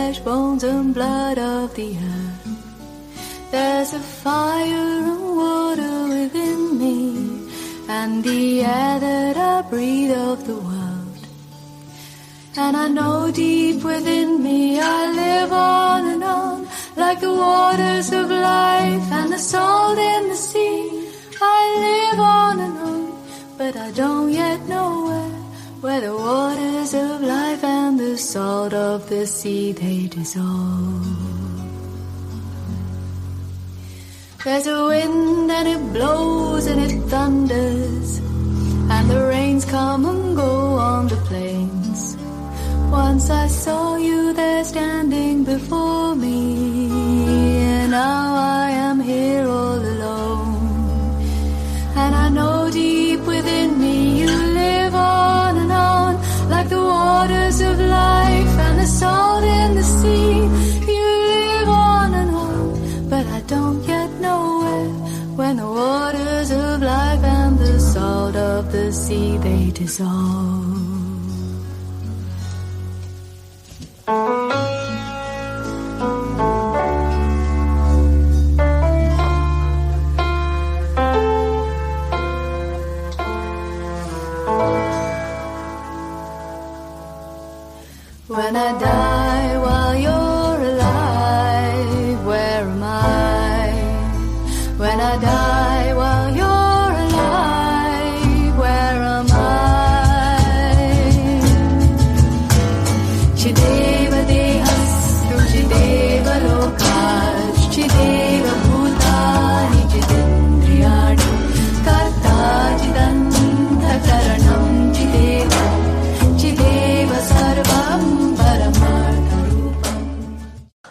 flesh, bones and blood of the earth. There's a fire and water within me, and the air that I breathe of the world. And I know deep within me I live on and on, like the waters of life and the salt in the sea. I live on and on, but I don't yet know where the waters of life and the salt of the sea they dissolve. There's a wind and it blows and it thunders, and the rains come and go on the plains. Once I saw you there standing before me, and now I am here all alone. And I know deep within me you live on and on, like the waters of life and the salt in the sea. You live on and on, but I don't yet know when the waters of life and the salt of the sea they dissolve. When I die while you're alive, where am I? When I die while you're alive, where am I? Chideva dehastu, chideva lokash, chideva bhutani, chidendriyani, karta chidanta karanam, chideva sarvam.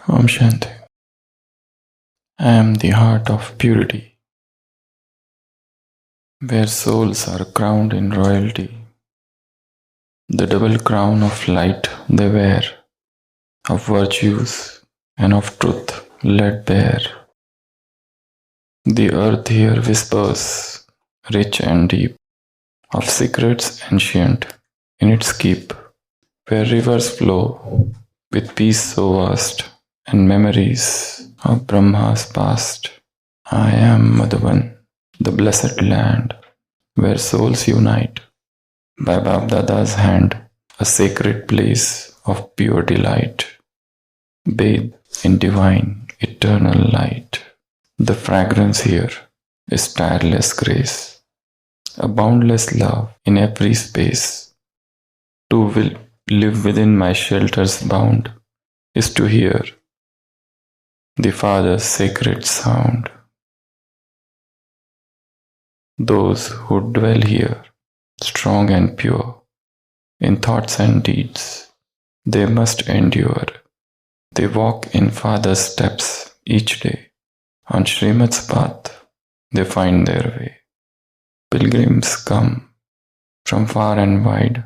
Om Shanti. I am the heart of purity, where souls are crowned in royalty. The double crown of light they wear, of virtues and of truth laid bare. The earth here whispers, rich and deep, of secrets ancient in its keep, where rivers flow with peace so vast, and memories of Brahma's past. I am Madhuban, the blessed land, where souls unite, by Bab Dada's hand, a sacred place of pure delight, bathed in divine, eternal light. The fragrance here is tireless grace, a boundless love in every space. To live within my shelter's bound is to hear the Father's sacred sound. Those who dwell here, strong and pure, in thoughts and deeds, they must endure. They walk in Father's steps each day. On Srimad's path, they find their way. Pilgrims come from far and wide,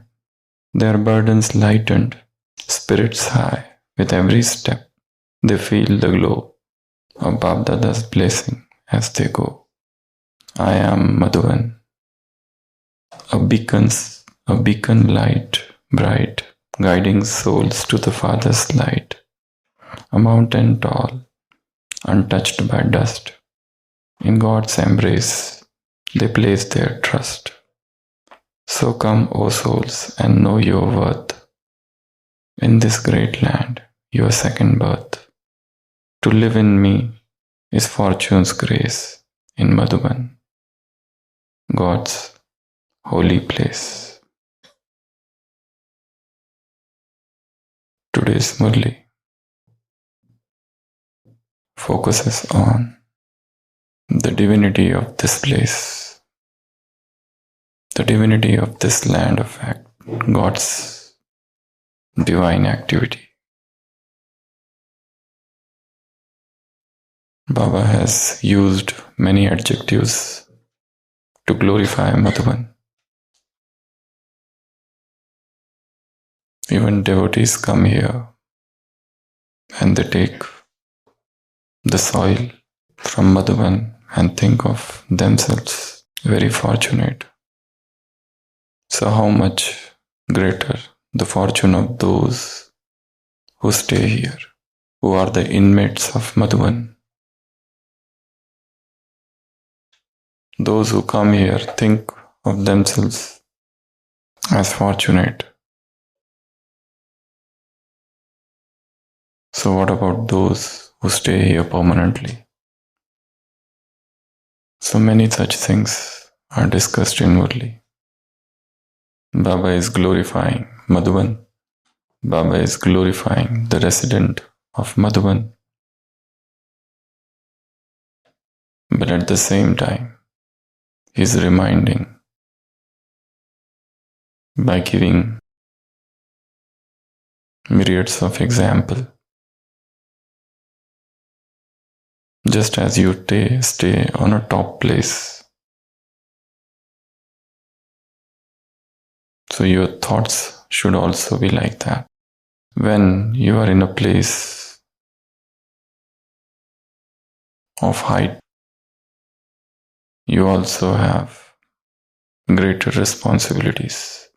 their burdens lightened, spirits high. With every step, they feel the glow of Bab Dada's blessing as they go. I am Madhuban, a beacon light, bright, guiding souls to the Father's light. A mountain tall, untouched by dust. In God's embrace, they place their trust. So come, O souls, and know your worth. In this great land, your second birth. To live in me is fortune's grace in Madhuban, God's holy place. Today's Murli focuses on the divinity of this place, the divinity of this land of God's divine activity. Baba has used many adjectives to glorify Madhuban. Even devotees come here and they take the soil from Madhuban and think of themselves very fortunate. So how much greater the fortune of those who stay here, who are the inmates of Madhuban. Those who come here think of themselves as fortunate. So what about those who stay here permanently? So many such things are discussed inwardly. Baba is glorifying Madhuban. Baba is glorifying the resident of Madhuban. But at the same time, he is reminding by giving myriads of examples. Just as you stay on a top place, so your thoughts should also be like that. When you are in a place of height, you also have greater responsibilities.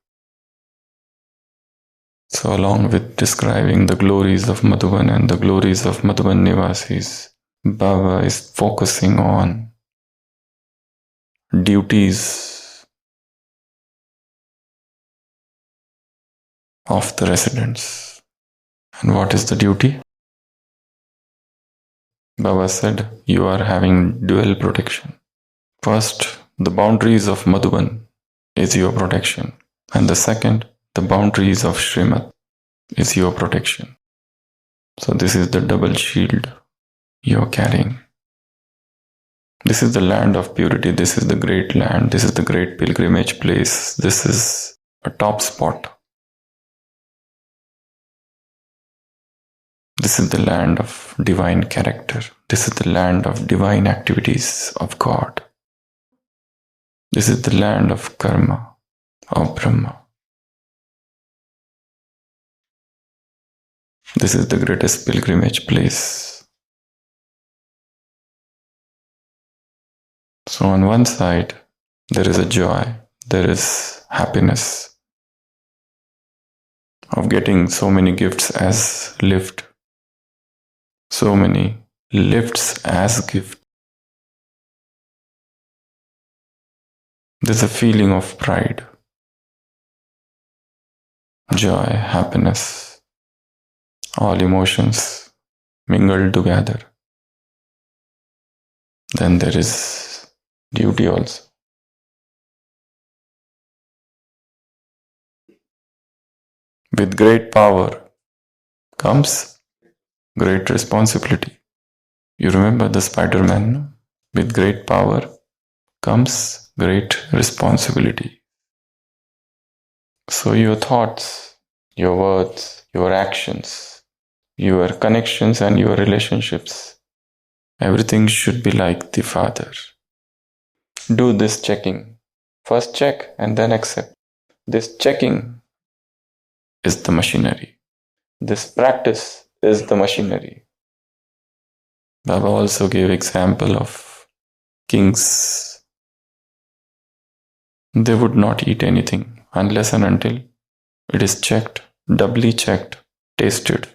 So along with describing the glories of Madhuban and the glories of Madhuban Nivasis, Baba is focusing on duties of the residents. And what is the duty? Baba said, you are having dual protection. First, the boundaries of Madhuban is your protection. And the second, the boundaries of Srimad is your protection. So this is the double shield you're carrying. This is the land of purity. This is the great land. This is the great pilgrimage place. This is a top spot. This is the land of divine character. This is the land of divine activities of God. This is the land of karma, of Brahma. This is the greatest pilgrimage place. So on one side, there is a joy, there is happiness of getting so many gifts as lift, so many lifts as gift. There's a feeling of pride, joy, happiness, all emotions mingled together. Then there is duty also. With great power comes great responsibility. You remember the Spider-Man, no? With great power comes great responsibility. So your thoughts, your words, your actions, your connections and your relationships, everything should be like the Father. Do this checking. First check and then accept. This checking is the machinery. This practice is the machinery. Baba also gave example of kings. They would not eat anything unless and until it is checked, doubly checked, tasted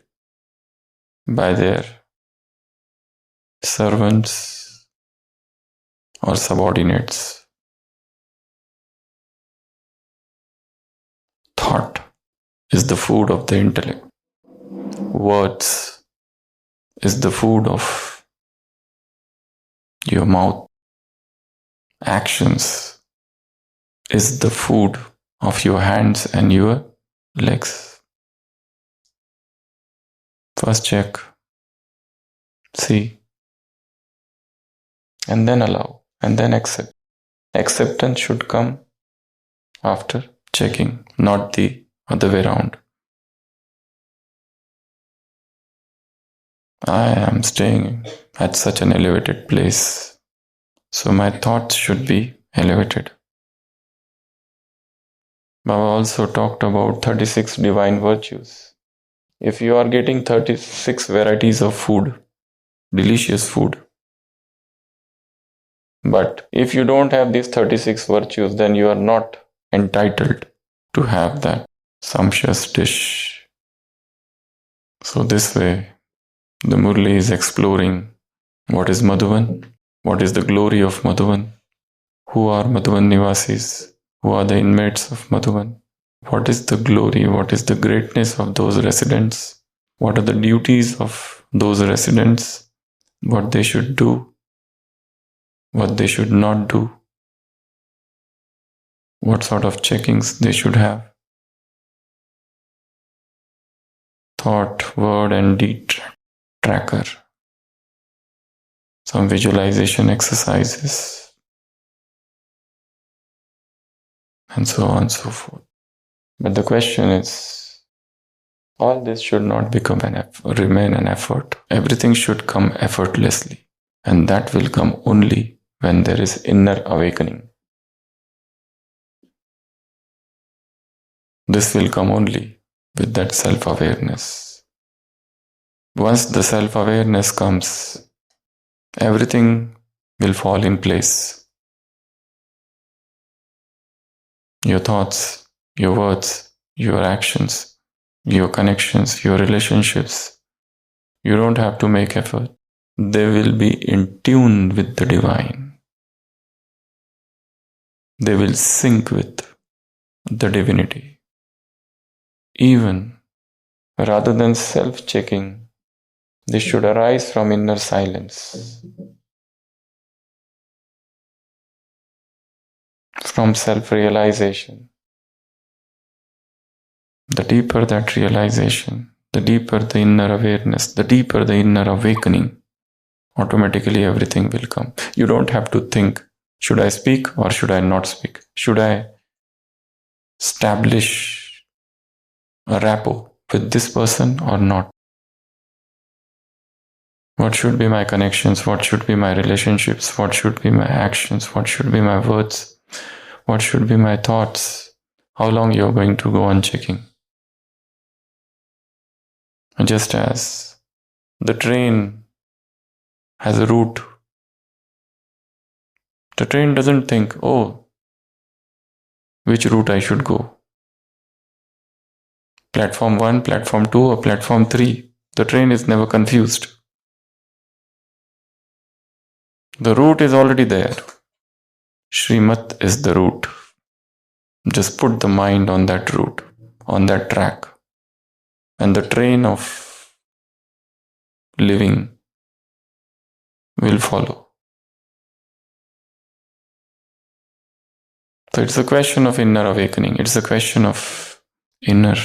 by their servants or subordinates. Thought is the food of the intellect. Words is the food of your mouth. Actions is the food of your hands and your legs. First check, see, and then allow, and then accept. Acceptance should come after checking, not the other way around. I am staying at such an elevated place, so my thoughts should be elevated. Baba also talked about 36 divine virtues. If you are getting 36 varieties of food, delicious food, but if you don't have these 36 virtues, then you are not entitled to have that sumptuous dish. So this way, the Murli is exploring what is Madhuvan, what is the glory of Madhuvan, who are Madhuvan Nivasis, who are the inmates of Madhuvan, what is the glory, what is the greatness of those residents, what are the duties of those residents, what they should do, what they should not do, what sort of checkings they should have. Thought, word, and deed tracker. Some visualization exercises, and so on and so forth. But the question is, all this should not remain an effort. Everything should come effortlessly, and that will come only when there is inner awakening. This will come only with that self-awareness. Once the self-awareness comes, everything will fall in place. Your thoughts, your words, your actions, your connections, your relationships, you don't have to make effort. They will be in tune with the divine. They will sync with the divinity. Even rather than self-checking, this should arise from inner silence, from self-realization. The deeper that realization, the deeper the inner awareness, the deeper the inner awakening, automatically everything will come. You don't have to think, should I speak or should I not speak? Should I establish a rapport with this person or not? What should be my connections? What should be my relationships? What should be my actions? What should be my words? What should be my thoughts? How long you're going to go on checking? Just as the train has a route, the train doesn't think, oh, which route I should go. Platform 1, platform 2 or platform 3. The train is never confused. The route is already there. Srimat is the route. Just put the mind on that route, on that track. And the train of living will follow. So it's a question of inner awakening. It's a question of inner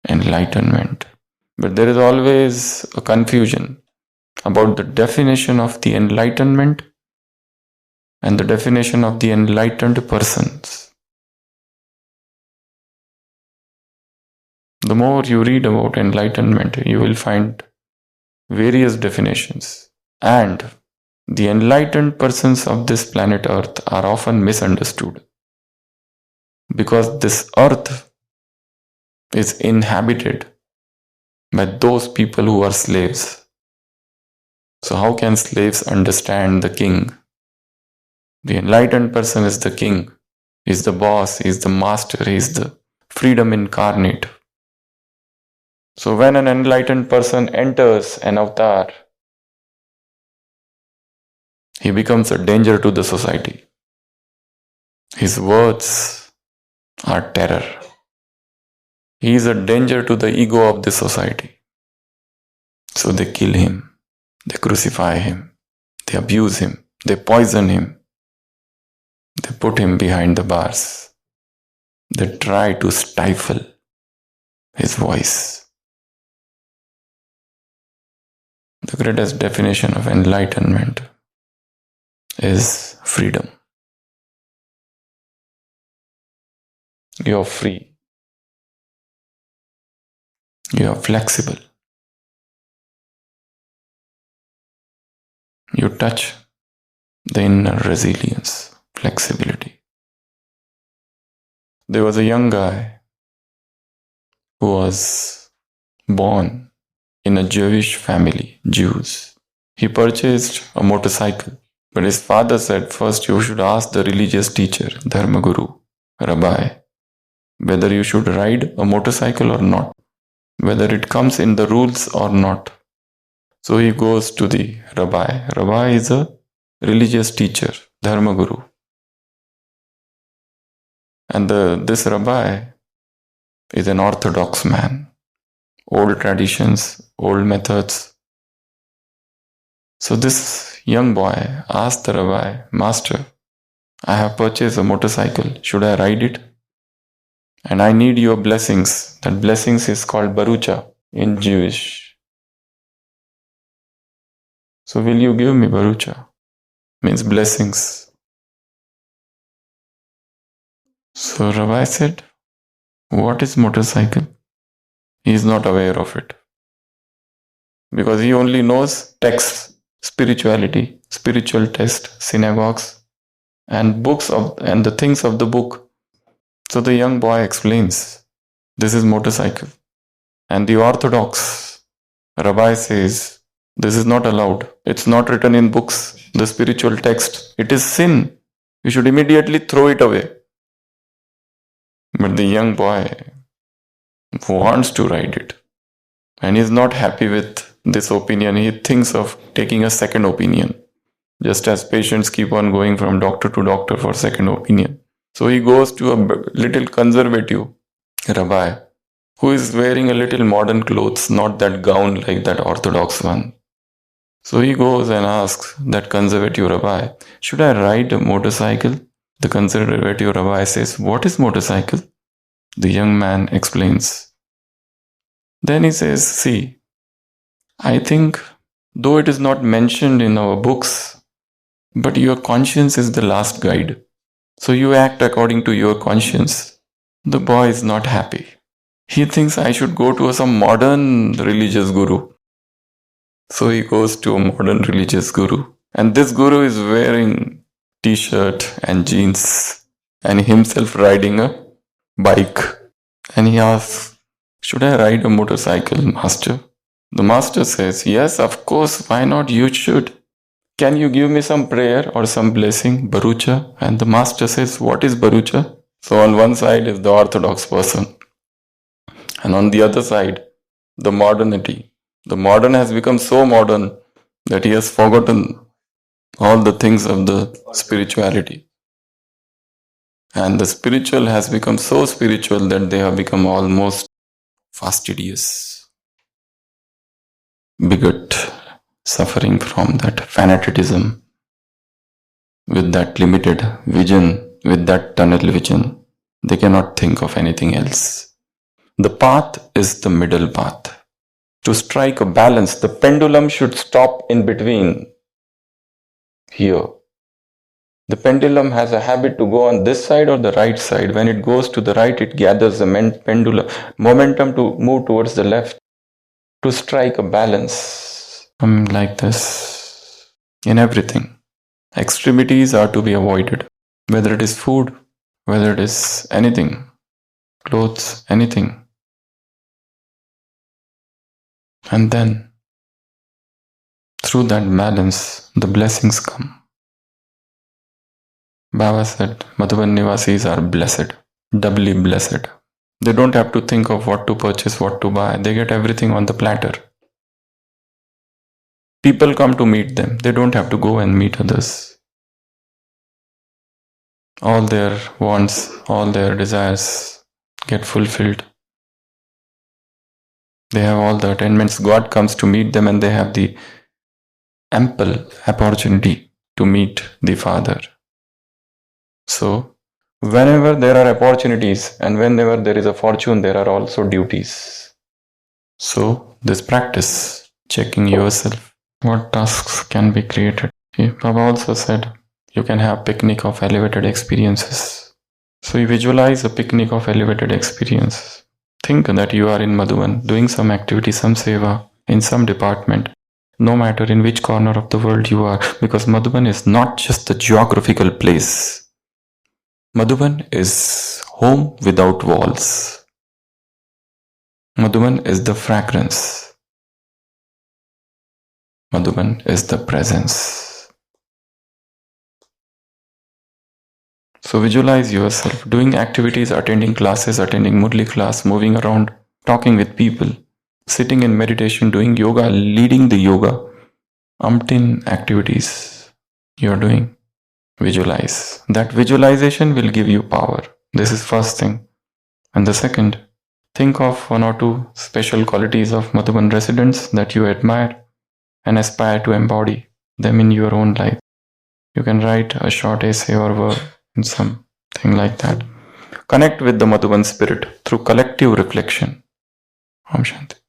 enlightenment. But there is always a confusion about the definition of the enlightenment and the definition of the enlightened persons. The more you read about enlightenment, you will find various definitions. And the enlightened persons of this planet Earth are often misunderstood. Because this Earth is inhabited by those people who are slaves. So how can slaves understand the king? The enlightened person is the king, is the boss, is the master, is the freedom incarnate. So when an enlightened person enters an avatar, he becomes a danger to the society. His words are terror. He is a danger to the ego of the society. So they kill him, they crucify him, they abuse him, they poison him, they put him behind the bars. They try to stifle his voice. The greatest definition of enlightenment is freedom. You are free. You are flexible. You touch the inner resilience, flexibility. There was a young guy who was born in a Jewish family, Jews. He purchased a motorcycle, but his father said, first you should ask the religious teacher, Dharmaguru, Rabbi, whether you should ride a motorcycle or not. whether it comes in the rules or not. So he goes to the rabbi. Rabbi is a religious teacher, Dharma Guru. And this rabbi is an orthodox man. Old traditions, old methods. So this young boy asked the rabbi, Master, I have purchased a motorcycle. Should I ride it? And I need your blessings. That blessings is called Barucha in Jewish. So will you give me Barucha? Means blessings. So Rabbi said, what is motorcycle? He is not aware of it. Because he only knows texts, spirituality, spiritual text, synagogues, and books and the things of the book. So the young boy explains, this is motorcycle. And the orthodox rabbi says, this is not allowed. It's not written in books, the spiritual text. It is sin. You should immediately throw it away. But the young boy wants to ride it. And he is not happy with this opinion. He thinks of taking a second opinion. Just as patients keep on going from doctor to doctor for second opinion. So he goes to a little conservative rabbi who is wearing a little modern clothes, not that gown like that orthodox one. So he goes and asks that conservative rabbi, should I ride a motorcycle? The conservative rabbi says, what is motorcycle? The young man explains. Then he says, see, I think though it is not mentioned in our books, but your conscience is the last guide. So you act according to your conscience. The boy is not happy. He thinks I should go to some modern religious guru. So he goes to a modern religious guru. And this guru is wearing t-shirt and jeans and himself riding a bike. And he asks, should I ride a motorcycle, master? The master says, yes, of course, why not? You should. Can you give me some prayer or some blessing, Barucha? And the master says, what is Barucha? So on one side is the orthodox person. And on the other side, the modernity. The modern has become so modern that he has forgotten all the things of the spirituality. And the spiritual has become so spiritual that they have become almost fastidious, bigot, suffering from that fanaticism, with that limited vision, with that tunnel vision. They cannot think of anything else. The path is the middle path. To strike a balance, the pendulum should stop in between here. The pendulum has a habit to go on this side or the right side. When it goes to the right, it gathers the pendulum momentum to move towards the left. To strike a balance like this in everything. Extremities are to be avoided. Whether it is food, whether it is anything, clothes, anything. And then, through that balance, the blessings come. Baba said, Madhuban Nivasis are blessed, doubly blessed. They don't have to think of what to purchase, what to buy. They get everything on the platter. People come to meet them. They don't have to go and meet others. All their wants, all their desires get fulfilled. They have all the attainments. God comes to meet them and they have the ample opportunity to meet the Father. So, whenever there are opportunities and whenever there is a fortune, there are also duties. So, this practice, checking yourself, what tasks can be created. Baba also said, you can have picnic of elevated experiences. So, you visualize a picnic of elevated experiences. Think that you are in Madhuban, doing some activity, some seva, in some department, no matter in which corner of the world you are, because Madhuban is not just a geographical place. Madhuban is home without walls. Madhuban is the fragrance. Madhuban is the presence. So visualize yourself doing activities, attending classes, attending Murli class, moving around, talking with people, sitting in meditation, doing yoga, leading the yoga, umpteen activities you're doing. Visualize. That visualization will give you power. This is first thing. And the second, think of 1 or 2 special qualities of Madhuban residents that you admire and aspire to embody them in your own life. You can write a short essay or work in something like that. Connect with the Madhuban spirit through collective reflection. Om Shanti.